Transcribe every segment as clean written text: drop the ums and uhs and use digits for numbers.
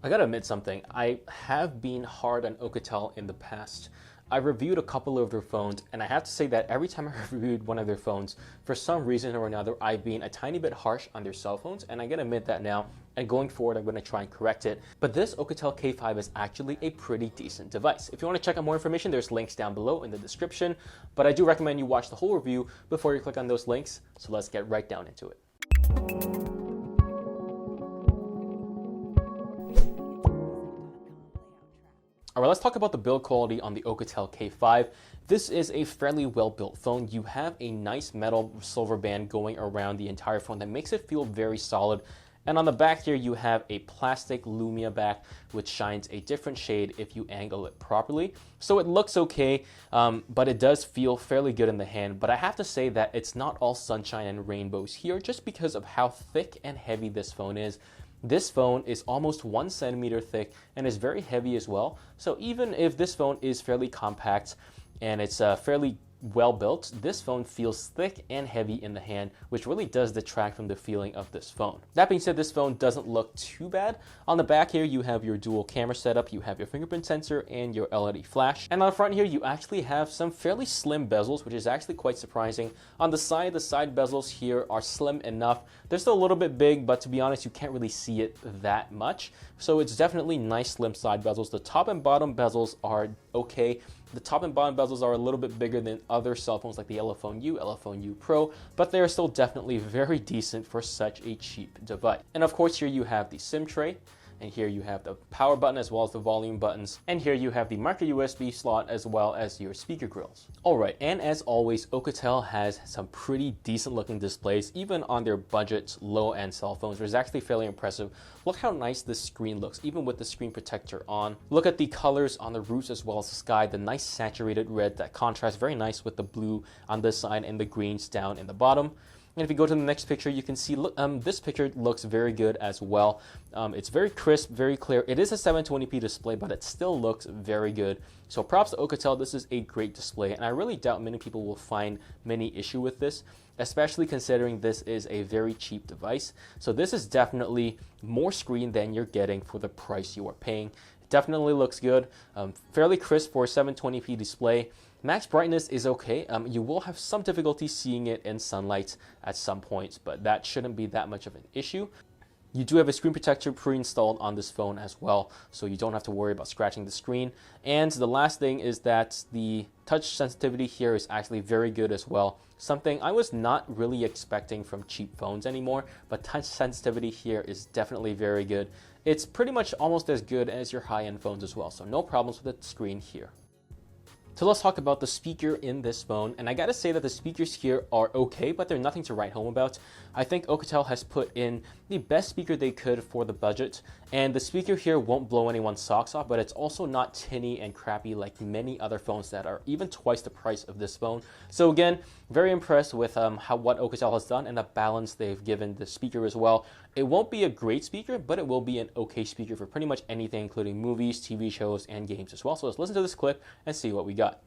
I gotta admit something, I have been hard on Oukitel in the past. I've reviewed a couple of their phones, and I have to say that every time I've reviewed one of their phones, for some reason or another, I've been a tiny bit harsh on their cell phones, and I gotta admit that now, and going forward, I'm gonna try and correct it. But this Oukitel K5 is actually a pretty decent device. If you wanna check out more information, there's links down below in the description, but I do recommend you watch the whole review before you click on those links, so let's get right down into it. All right, let's talk about the build quality on the Oukitel K5. This is a fairly well-built phone. You have a nice metal silver band going around the entire phone that makes it feel very solid. And on the back here, you have a plastic Lumia back, which shines a different shade if you angle it properly. So it looks okay, but it does feel fairly good in the hand. But I have to say that it's not all sunshine and rainbows here, just because of how thick and heavy this phone is. This phone is almost 1 centimeter thick and is very heavy as well. So even if this phone is fairly compact and it's fairly well built, this phone feels thick and heavy in the hand, which really does detract from the feeling of this phone. That being said, this phone doesn't look too bad. On the back here, you have your dual camera setup, you have your fingerprint sensor and your LED flash. And on the front here, you actually have some fairly slim bezels, which is actually quite surprising. On the side bezels here are slim enough. They're still a little bit big, but to be honest, you can't really see it that much. So it's definitely nice slim side bezels. The top and bottom bezels are okay. The top and bottom bezels are a little bit bigger than other cell phones like the Elephone U, Elephone U Pro, but they are still definitely very decent for such a cheap device. And of course, here you have the SIM tray, and here you have the power button as well as the volume buttons, and here you have the micro USB slot as well as your speaker grills. Alright, and as always, Oukitel has some pretty decent looking displays, even on their budget low-end cell phones, which is actually fairly impressive. Look how nice this screen looks, even with the screen protector on. Look at the colors on the roofs as well as the sky, the nice saturated red that contrasts very nice with the blue on this side and the greens down in the bottom. And if you go to the next picture, you can see this picture looks very good as well. It's very crisp, very clear. It is a 720p display, but it still looks very good. So props to Oukitel, this is a great display, and I really doubt many people will find many issue with this, especially considering this is a very cheap device. So this is definitely more screen than you're getting for the price you are paying. It definitely looks good, fairly crisp for a 720p display. Max brightness is okay. You will have some difficulty seeing it in sunlight at some points, but that shouldn't be that much of an issue. You do have a screen protector pre-installed on this phone as well, so you don't have to worry about scratching the screen. And the last thing is that the touch sensitivity here is actually very good as well. Something I was not really expecting from cheap phones anymore, but touch sensitivity here is definitely very good. It's pretty much almost as good as your high-end phones as well, so no problems with the screen here. So let's talk about the speaker in this phone, and I gotta say that the speakers here are okay, but they're nothing to write home about. I think Oukitel has put in the best speaker they could for the budget, and the speaker here won't blow anyone's socks off, but it's also not tinny and crappy like many other phones that are even twice the price of this phone. So again, very impressed with what Oukitel has done and the balance they've given the speaker as well. It won't be a great speaker, but it will be an okay speaker for pretty much anything, including movies, TV shows, and games as well. So let's listen to this clip and see what we got.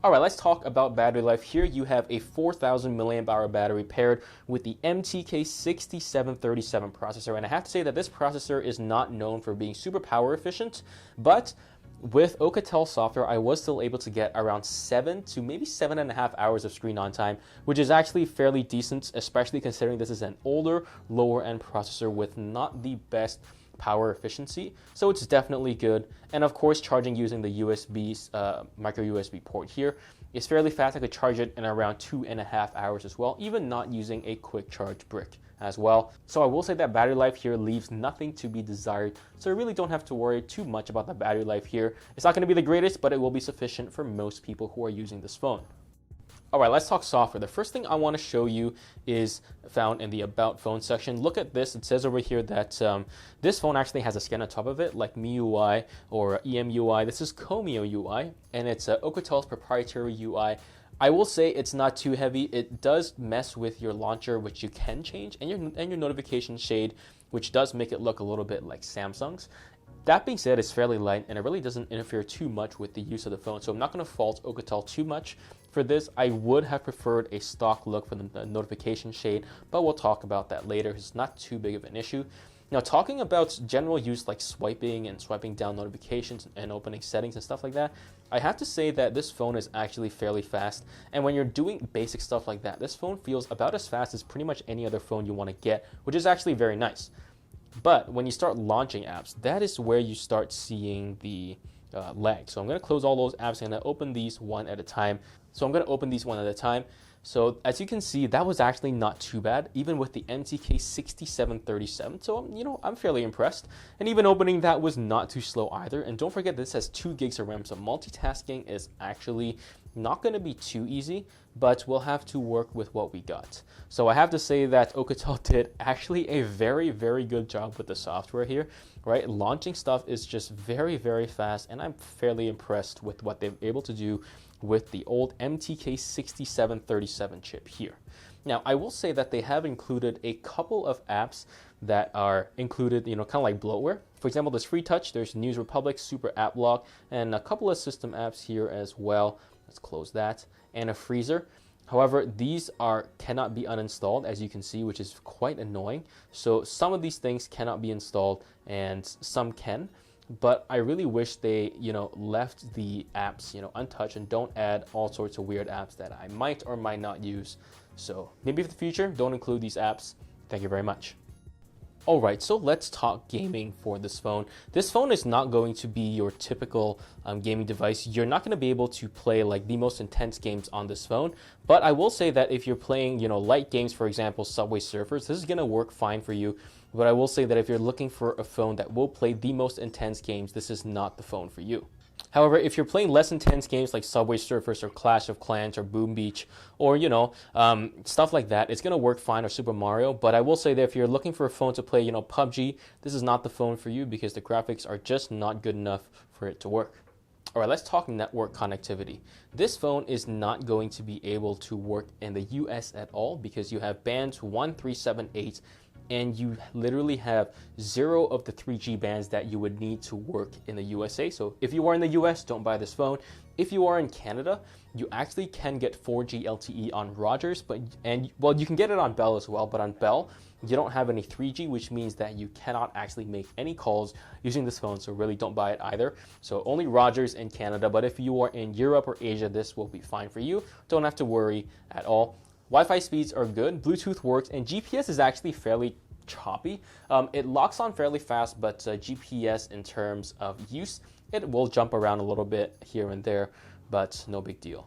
Alright, let's talk about battery life. Here you have a 4,000 milliamp hour battery paired with the MTK 6737 processor. And I have to say that this processor is not known for being super power efficient, but with Oukitel software, I was still able to get around 7 to maybe 7.5 hours of screen on time, which is actually fairly decent, especially considering this is an older, lower end processor with not the best power efficiency, so it's definitely good. And of course, charging using the micro USB port here is fairly fast. I could charge it in around 2.5 hours as well, even not using a quick charge brick as well. So I will say that battery life here leaves nothing to be desired, so I really don't have to worry too much about the battery life here. It's not going to be the greatest, but it will be sufficient for most people who are using this phone. Alright, let's talk software. The first thing I want to show you is found in the About Phone section. Look at this. It says over here that this phone actually has a skin on top of it, like MIUI or EMUI. This is Komio UI, and it's Oukitel's proprietary UI. I will say it's not too heavy. It does mess with your launcher, which you can change, and your notification shade, which does make it look a little bit like Samsung's. That being said, it's fairly light and it really doesn't interfere too much with the use of the phone. So I'm not going to fault Oukitel too much for this. I would have preferred a stock look for the notification shade, but we'll talk about that later. It's not too big of an issue. Now, talking about general use like swiping and swiping down notifications and opening settings and stuff like that, I have to say that this phone is actually fairly fast. And when you're doing basic stuff like that, this phone feels about as fast as pretty much any other phone you want to get, which is actually very nice. But when you start launching apps, that is where you start seeing the lag. So I'm going to close all those apps and I'm going to open these one at a time. So as you can see, that was actually not too bad, even with the MTK 6737. So, I'm fairly impressed. And even opening that was not too slow either. And don't forget, this has 2 gigs of RAM. So multitasking is actually not going to be too easy, but we'll have to work with what we got. So I have to say that Oukitel did actually a very, very good job with the software here, right? Launching stuff is just very, very fast, and I'm fairly impressed with what they're able to do with the old MTK 6737 chip here. Now, I will say that they have included a couple of apps that are included, kind of like bloatware. For example, there's Free Touch, there's News Republic, Super App Lock, and a couple of system apps here as well. Let's close that, and a freezer. However, these cannot be uninstalled, as you can see, which is quite annoying. So some of these things cannot be installed, and some can. But I really wish they, left the apps, untouched and don't add all sorts of weird apps that I might or might not use. So maybe for the future, don't include these apps. Thank you very much. Alright, so let's talk gaming for this phone. This phone is not going to be your typical gaming device. You're not going to be able to play like the most intense games on this phone. But I will say that if you're playing, light games, for example, Subway Surfers, this is going to work fine for you. But I will say that if you're looking for a phone that will play the most intense games, this is not the phone for you. However, if you're playing less intense games like Subway Surfers or Clash of Clans or Boom Beach or, stuff like that, it's going to work fine, or Super Mario. But I will say that if you're looking for a phone to play, PUBG, this is not the phone for you because the graphics are just not good enough for it to work. All right, let's talk network connectivity. This phone is not going to be able to work in the US at all because you have bands 1, 3, 7, 8, and you literally have 0 of the 3G bands that you would need to work in the USA. So if you are in the US, don't buy this phone. If you are in Canada, you actually can get 4G LTE on Rogers, you can get it on Bell as well, but on Bell, you don't have any 3G, which means that you cannot actually make any calls using this phone, so really don't buy it either. So only Rogers in Canada, but if you are in Europe or Asia, this will be fine for you. Don't have to worry at all. Wi-Fi speeds are good, Bluetooth works, and GPS is actually fairly choppy. It locks on fairly fast, but GPS in terms of use, it will jump around a little bit here and there, but no big deal.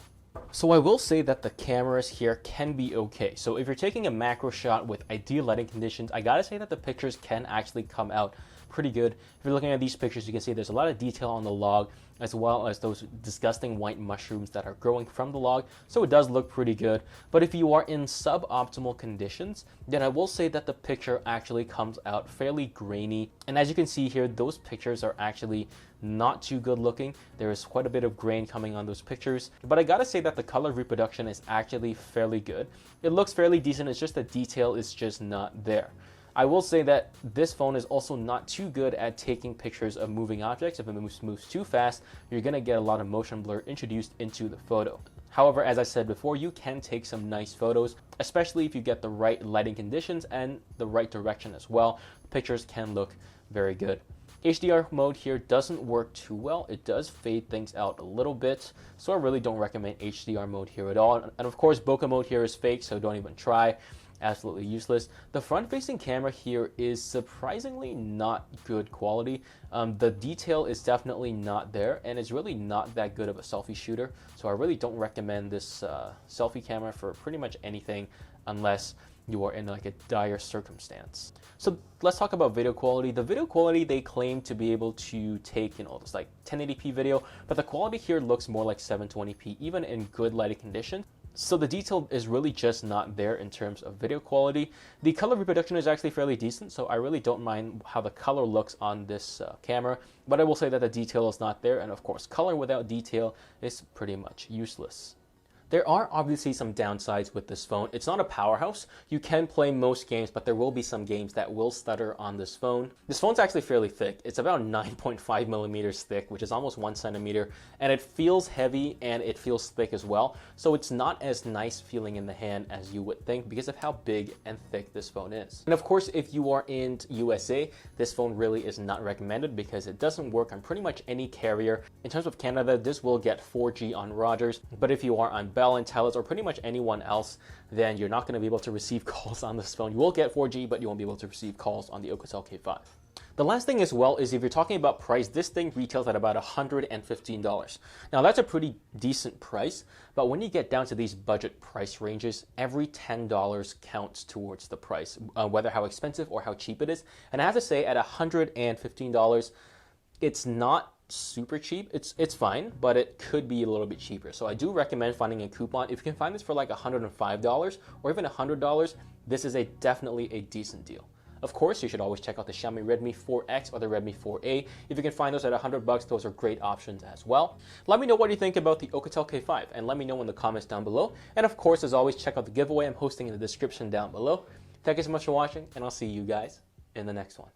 So I will say that the cameras here can be okay. So if you're taking a macro shot with ideal lighting conditions, I gotta say that the pictures can actually come out pretty good. If you're looking at these pictures, you can see there's a lot of detail on the log, as well as those disgusting white mushrooms that are growing from the log, so it does look pretty good. But if you are in suboptimal conditions, then I will say that the picture actually comes out fairly grainy. And as you can see here, those pictures are actually not too good looking. There is quite a bit of grain coming on those pictures, but I gotta say that the color reproduction is actually fairly good. It looks fairly decent, it's just the detail is just not there. I will say that this phone is also not too good at taking pictures of moving objects. If it moves too fast, you're going to get a lot of motion blur introduced into the photo. However, as I said before, you can take some nice photos, especially if you get the right lighting conditions and the right direction as well. Pictures can look very good. HDR mode here doesn't work too well. It does fade things out a little bit, so I really don't recommend HDR mode here at all. And of course, bokeh mode here is fake, so don't even try. Absolutely useless. The front-facing camera here is surprisingly not good quality. The detail is definitely not there, and it's really not that good of a selfie shooter. So I really don't recommend this selfie camera for pretty much anything unless you are in like a dire circumstance. So let's talk about video quality. The video quality, they claim to be able to take, this like 1080p video, but the quality here looks more like 720p, even in good lighting conditions. So the detail is really just not there in terms of video quality. The color reproduction is actually fairly decent, so I really don't mind how the color looks on this camera, but I will say that the detail is not there, and of course, color without detail is pretty much useless. There are obviously some downsides with this phone. It's not a powerhouse. You can play most games, but there will be some games that will stutter on this phone. This phone's actually fairly thick. It's about 9.5 millimeters thick, which is almost 1 centimeter, and it feels heavy and it feels thick as well. So it's not as nice feeling in the hand as you would think because of how big and thick this phone is. And of course, if you are in USA, this phone really is not recommended because it doesn't work on pretty much any carrier. In terms of Canada, this will get 4G on Rogers, but if you are on Bell and Telus or pretty much anyone else, then you're not going to be able to receive calls on this phone. You will get 4G, but you won't be able to receive calls on the Oukitel K5. The last thing as well is if you're talking about price, this thing retails at about $115. Now that's a pretty decent price, but when you get down to these budget price ranges, every $10 counts towards the price, whether how expensive or how cheap it is. And I have to say at $115, it's not super cheap. It's fine, but it could be a little bit cheaper. So I do recommend finding a coupon. If you can find this for like $105 or even $100, this is definitely a decent deal. Of course, you should always check out the Xiaomi Redmi 4X or the Redmi 4A. If you can find those at $100, those are great options as well. Let me know what you think about the Oukitel K5 and let me know in the comments down below. And of course, as always, check out the giveaway I'm hosting in the description down below. Thank you so much for watching, and I'll see you guys in the next one.